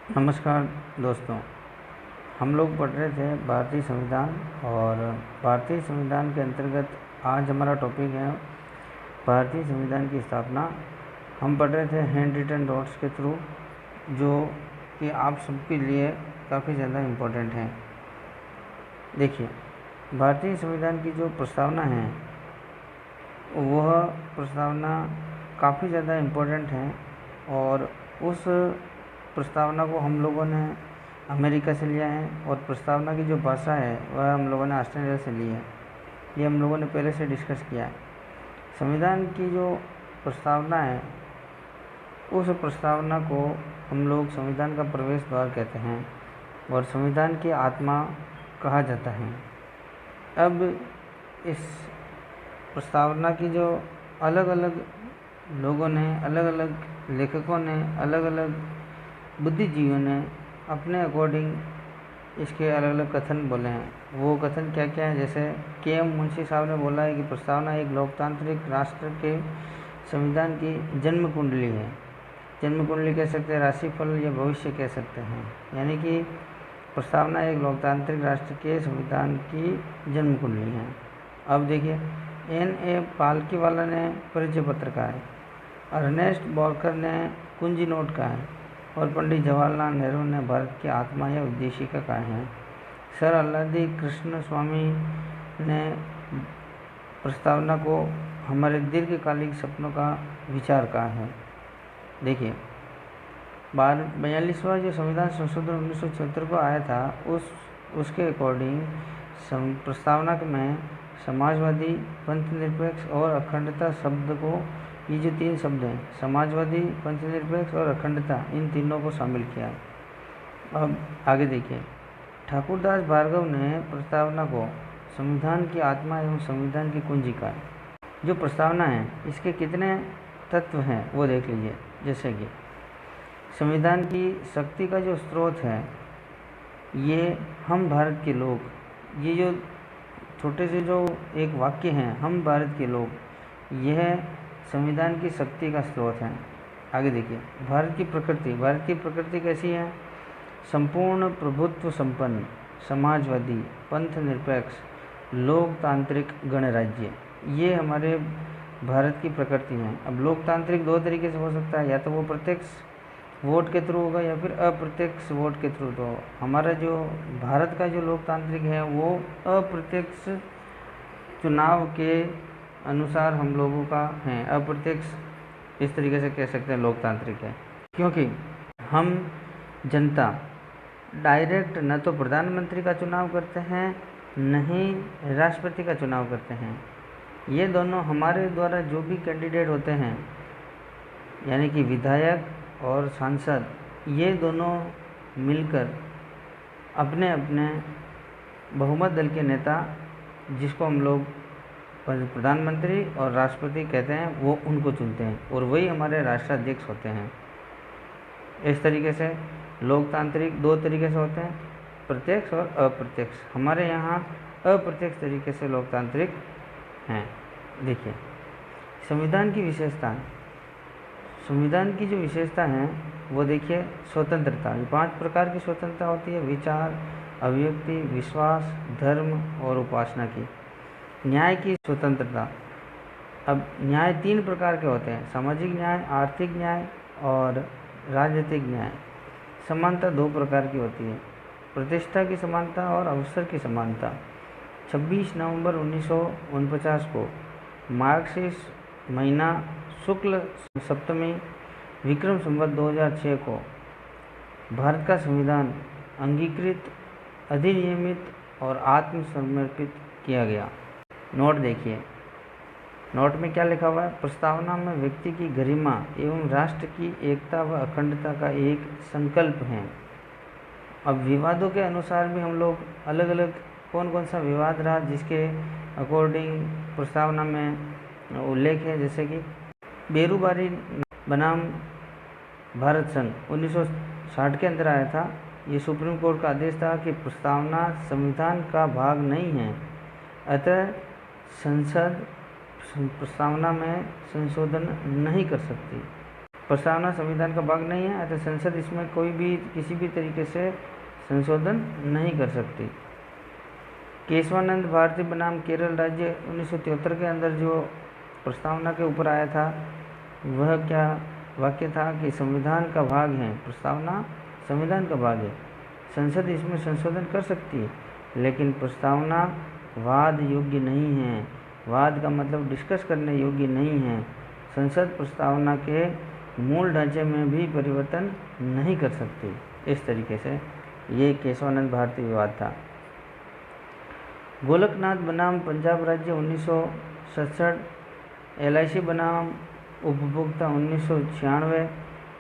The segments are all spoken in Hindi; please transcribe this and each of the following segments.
नमस्कार दोस्तों। हम लोग पढ़ रहे थे भारतीय संविधान और भारतीय संविधान के अंतर्गत आज हमारा टॉपिक है भारतीय संविधान की स्थापना। हम पढ़ रहे थे हैंड रिटन नोट्स के थ्रू, जो कि आप सबके लिए काफ़ी ज़्यादा इम्पोर्टेंट है। देखिए, भारतीय संविधान की जो प्रस्तावना है वह प्रस्तावना काफ़ी ज़्यादा इम्पोर्टेंट है और उस प्रस्तावना को हम लोगों ने अमेरिका से लिया है और प्रस्तावना की जो भाषा है वह हम लोगों ने ऑस्ट्रेलिया से ली है। ये हम लोगों ने पहले से डिस्कस किया है। संविधान की जो प्रस्तावना है उस प्रस्तावना को हम लोग संविधान का प्रवेश द्वार कहते हैं और संविधान की आत्मा कहा जाता है। अब इस प्रस्तावना की जो अलग अलग लोगों ने, अलग अलग लेखकों ने, अलग अलग बुद्धिजीवियों ने अपने अकॉर्डिंग इसके अलग अलग कथन बोले हैं। वो कथन क्या क्या है, जैसे के.एम. मुंशी साहब ने बोला है कि प्रस्तावना एक लोकतांत्रिक राष्ट्र के संविधान की जन्म कुंडली है। जन्म कुंडली कह सकते हैं, राशिफल या भविष्य कह सकते हैं। यानी कि प्रस्तावना एक लोकतांत्रिक राष्ट्र के संविधान की जन्म कुंडली है। अब देखिए, N.A. पालकीवाला ने परिचय पत्र कहा है, अर्नेस्ट बॉर्कर ने कुंजी नोट कहा है और पंडित जवाहरलाल नेहरू ने भारत की आत्मा या उद्देशिका कहा है। सर अल्लादी कृष्ण स्वामी ने प्रस्तावना को हमारे दीर्घकालिक सपनों का विचार कहा है। देखिए, 42वां जो संविधान संशोधन 1976 को आया था उसके अकॉर्डिंग प्रस्तावना में समाजवादी, पंथनिरपेक्ष और अखंडता शब्द को, ये जो तीन शब्द हैं, समाजवादी, पंथनिरपेक्ष और अखंडता, इन तीनों को शामिल किया। अब आगे देखिए, ठाकुरदास भार्गव ने प्रस्तावना को संविधान की आत्मा एवं संविधान की कुंजी कहा। जो प्रस्तावना है इसके कितने तत्व हैं वो देख लीजिए। जैसे कि संविधान की शक्ति का जो स्रोत है ये हम भारत के लोग, ये जो छोटे से जो एक वाक्य हैं, हम भारत के लोग, यह संविधान की शक्ति का स्रोत है। आगे देखिए, भारत की प्रकृति। भारत की प्रकृति कैसी है? संपूर्ण प्रभुत्व संपन्न, समाजवादी, पंथ निरपेक्ष, लोकतांत्रिक गणराज्य, ये हमारे भारत की प्रकृति है। अब लोकतांत्रिक दो तरीके से हो सकता है, या तो वो प्रत्यक्ष वोट के थ्रू होगा या फिर अप्रत्यक्ष वोट के थ्रू। तो हमारा जो भारत का जो लोकतांत्रिक है वो अप्रत्यक्ष चुनाव के अनुसार हम लोगों का है, अप्रत्यक्ष इस तरीके से कह सकते हैं लोकतांत्रिक है। क्योंकि हम जनता डायरेक्ट न तो प्रधानमंत्री का चुनाव करते हैं न ही राष्ट्रपति का चुनाव करते हैं। ये दोनों हमारे द्वारा जो भी कैंडिडेट होते हैं, यानी कि विधायक और सांसद, ये दोनों मिलकर अपने अपने बहुमत दल के नेता, जिसको हम लोग प्रधानमंत्री और राष्ट्रपति कहते हैं, वो उनको चुनते हैं और वही हमारे राष्ट्राध्यक्ष होते हैं। इस तरीके से लोकतांत्रिक दो तरीके से होते हैं, प्रत्यक्ष और अप्रत्यक्ष। हमारे यहाँ अप्रत्यक्ष तरीके से लोकतांत्रिक हैं। देखिए, संविधान की विशेषता, संविधान की जो विशेषता है वो देखिए, स्वतंत्रता। ये 5 प्रकार की स्वतंत्रता होती है: विचार, अभिव्यक्ति, विश्वास, धर्म और उपासना की। न्याय की स्वतंत्रता। अब न्याय 3 प्रकार के होते हैं: सामाजिक न्याय, आर्थिक न्याय और राजनीतिक न्याय। समानता 2 प्रकार की होती है: प्रतिष्ठा की समानता और अवसर की समानता। 26 नवंबर 1949 को मार्क्सिस महीना शुक्ल सप्तमी विक्रम संवत 2006 को भारत का संविधान अंगीकृत, अधिनियमित और आत्मसमर्पित किया गया। नोट देखिए, नोट में क्या लिखा हुआ है? प्रस्तावना में व्यक्ति की गरिमा एवं राष्ट्र की एकता व अखंडता का एक संकल्प है। अब विवादों के अनुसार भी हम लोग अलग अलग कौन कौन सा विवाद रहा जिसके अकॉर्डिंग प्रस्तावना में उल्लेख है, जैसे कि बेरूबारी बनाम भारत संघ 1960 के अंदर आया था। ये सुप्रीम कोर्ट का आदेश था कि प्रस्तावना संविधान का भाग नहीं है, अतः संसद प्रस्तावना में संशोधन नहीं कर सकती। प्रस्तावना संविधान का भाग नहीं है, अतः संसद इसमें कोई भी किसी भी तरीके से संशोधन नहीं कर सकती। केशवानंद भारती बनाम केरल राज्य 1973 के अंदर जो प्रस्तावना के ऊपर आया था वह क्या वाक्य था कि संविधान का भाग है, प्रस्तावना संविधान का भाग है, संसद इसमें संशोधन कर सकती है, लेकिन प्रस्तावना वाद योग्य नहीं है। वाद का मतलब डिस्कस करने योग्य नहीं है। संसद प्रस्तावना के मूल ढांचे में भी परिवर्तन नहीं कर सकती। इस तरीके से ये केशवानंद भारती विवाद था। गोलकनाथ बनाम पंजाब राज्य 1967, LIC बनाम उपभोक्ता 1996,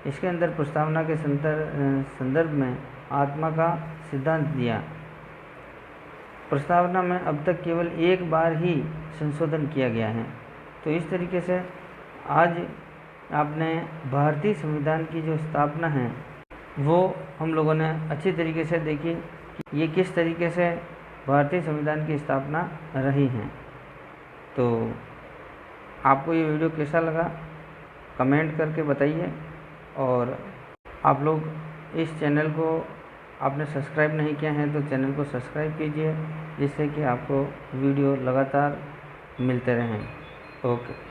इसके अंदर प्रस्तावना के संदर्भ में आत्मा का सिद्धांत दिया। प्रस्तावना में अब तक केवल एक बार ही संशोधन किया गया है। तो इस तरीके से आज आपने भारतीय संविधान की जो स्थापना है वो हम लोगों ने अच्छी तरीके से देखी कि ये किस तरीके से भारतीय संविधान की स्थापना रही है। तो आपको ये वीडियो कैसा लगा कमेंट करके बताइए, और आप लोग इस चैनल को आपने सब्सक्राइब नहीं किया है तो चैनल को सब्सक्राइब कीजिए, जिससे कि आपको वीडियो लगातार मिलते रहें। ओके।